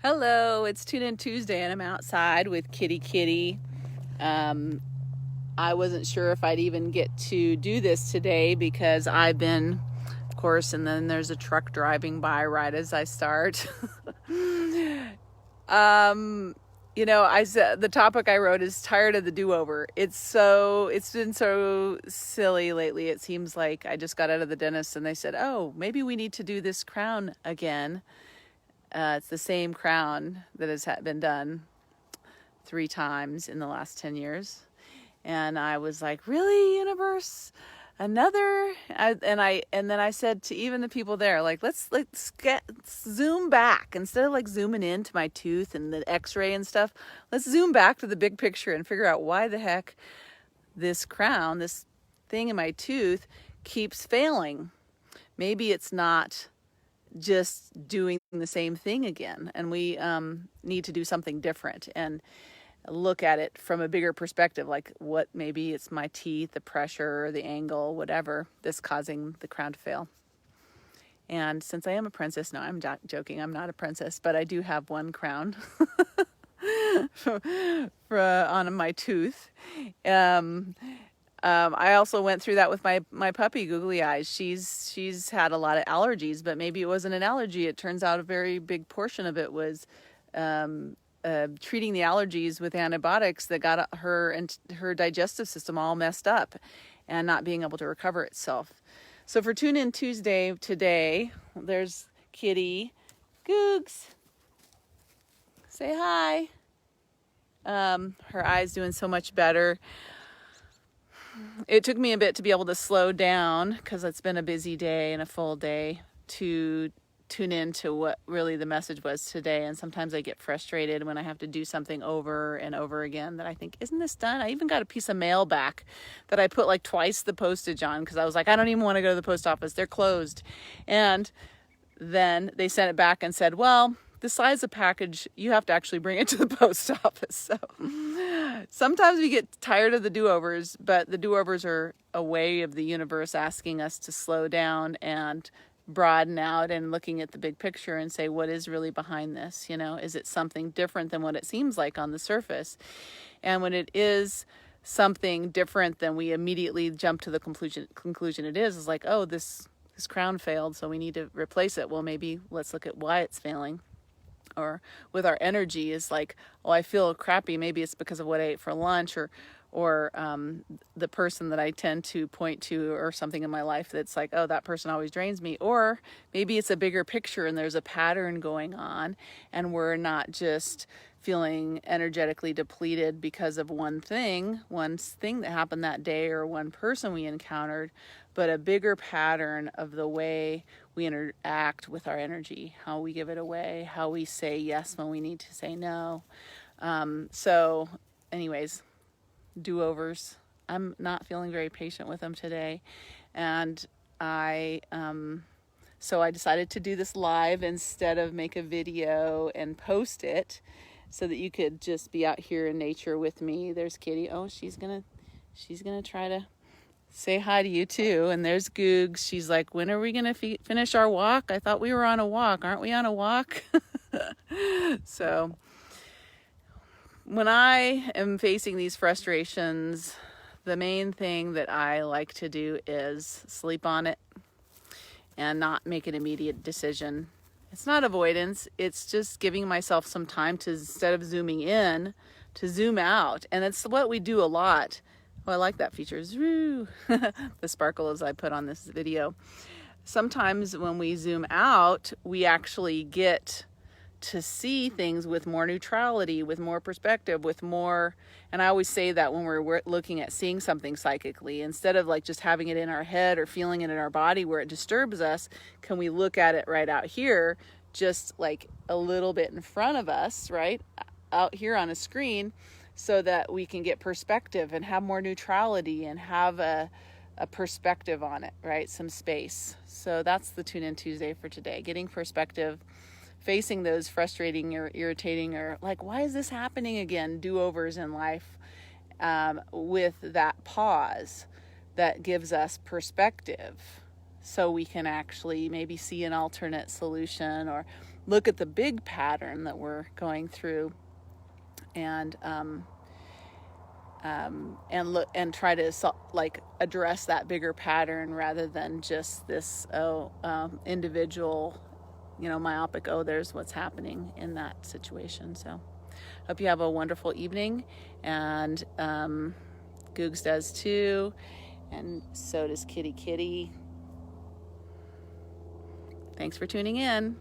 Hello, it's Tune In Tuesday and I'm outside with Kitty Kitty. I wasn't sure if I'd even get to do this today because I've been, of course, and then there's a truck driving by right as I start. I said the topic I wrote is tired of the do-over. It's been so silly lately. It seems like I just got out of the dentist and they said, "Oh, maybe we need to do this crown again." It's the same crown that has been done 3 times in the last 10 years. And I was like, really, universe? Another? And then I said to even the people there, like, let's zoom back. Instead of like zooming into my tooth and the x-ray and stuff, let's zoom back to the big picture and figure out why the heck this crown, this thing in my tooth, keeps failing. Maybe it's not just doing the same thing again, and we need to do something different and look at it from a bigger perspective, like what maybe it's my teeth, the pressure, the angle, whatever that's causing the crown to fail. And since I am a princess, no, I'm joking, I'm not a princess, but I do have one crown on my tooth. I also went through that with my puppy, Googly Eyes. She's had a lot of allergies, but maybe it wasn't an allergy. It turns out a very big portion of it was treating the allergies with antibiotics that got her and her digestive system all messed up and not being able to recover itself. So for Tune In Tuesday today, there's Kitty. Googs, say hi. Her eye's doing so much better. It took me a bit to be able to slow down because it's been a busy day and a full day to tune in to what really the message was today. And sometimes I get frustrated when I have to do something over and over again that I think, isn't this done? I even got a piece of mail back that I put like twice the postage on because I was like, I don't even want to go to the post office. They're closed. And then they sent it back and said, well, the size of package, you have to actually bring it to the post office. So sometimes we get tired of the do-overs, but the do-overs are a way of the universe asking us to slow down and broaden out and looking at the big picture and say, what is really behind this? Is it something different than what it seems like on the surface? And when it is something different than we immediately jump to the conclusion it is like, oh, this crown failed, so we need to replace it. Well, maybe let's look at why it's failing. Or with our energy is like, oh, I feel crappy. Maybe it's because of what I ate for lunch, or the person that I tend to point to, or something in my life that's like, oh, that person always drains me. Or maybe it's a bigger picture and there's a pattern going on, and we're not just feeling energetically depleted because of one thing that happened that day or one person we encountered, but a bigger pattern of the way we interact with our energy, how we give it away, how we say yes when we need to say no. So anyways, do-overs. I'm not feeling very patient with them today. And so I decided to do this live instead of make a video and post it so that you could just be out here in nature with me. There's Kitty. Oh, she's gonna try to say hi to you too. And there's Googs. She's like, when are we gonna finish our walk? I thought we were on a walk. Aren't we on a walk? So when I am facing these frustrations, the main thing that I like to do is sleep on it and not make an immediate decision. It's not avoidance. It's just giving myself some time to, instead of zooming in, to zoom out. And it's what we do a lot. Oh, I like that feature. The sparkle as I put on this video. Sometimes when we zoom out, we actually get to see things with more neutrality, with more perspective, with more, and I always say that when we're looking at seeing something psychically, instead of like just having it in our head or feeling it in our body where it disturbs us, can we look at it right out here, just like a little bit in front of us, right out here on a screen, so that we can get perspective and have more neutrality and have a perspective on it, right? Some space. So that's the Tune In Tuesday for today, getting perspective, facing those frustrating or irritating or like, why is this happening again, do-overs in life, with that pause that gives us perspective so we can actually maybe see an alternate solution, or look at the big pattern that we're going through, and look and try to like address that bigger pattern rather than just this individual, myopic, there's what's happening in that situation. So hope you have a wonderful evening, and Googs does too, and so does Kitty Kitty. Thanks for tuning in.